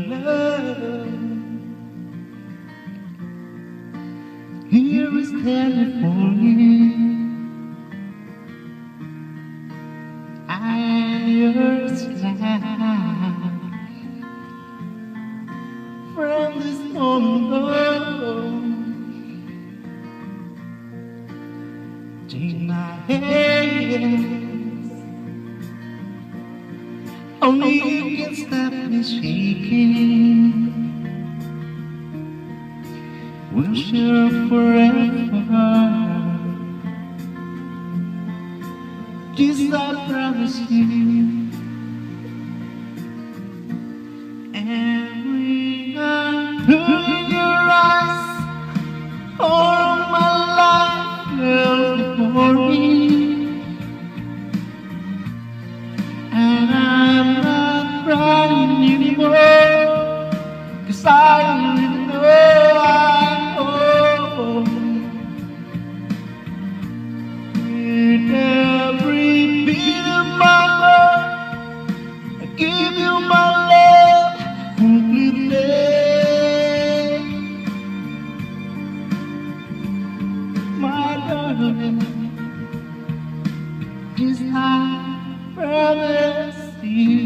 love, here is California. I am yours now. From this moment on, take my hands. Only you can stop me shaking. We'll share forever. This I promise you. And when I look in your eyes, all of my life goes before me. And I'm not crying anymore, 'cause I really know I owe. With every beat of my heart, I give you my love completely. My darling, this I promise you.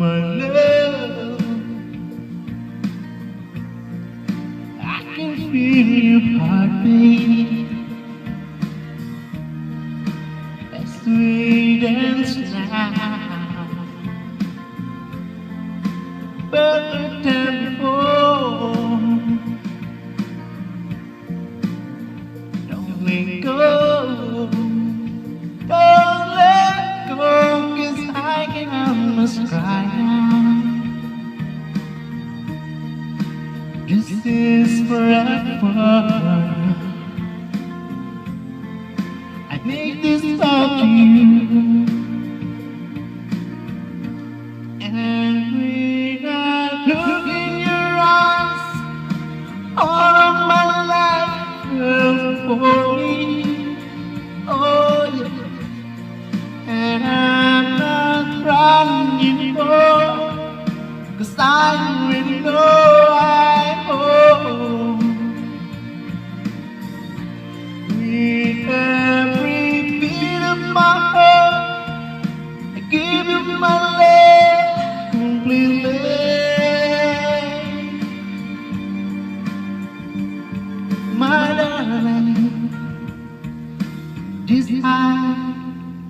My love, I can feel your heartbeat as we dance now. But the time before, don't let go, don't let go, 'cause I can almost cry now. This is forever. I make this love to you. And when I look in your eyes, all of my life will for me. Oh yeah. And I'm not crying anymore, 'cause I really know I owe. With every beat of my heart, I give you my love completely. My darling, this I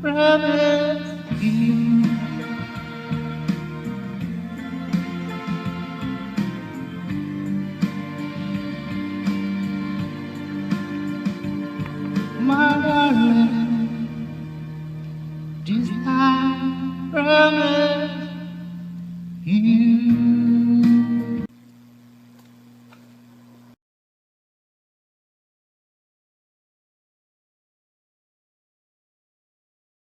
promise you. My darling, this I promise you.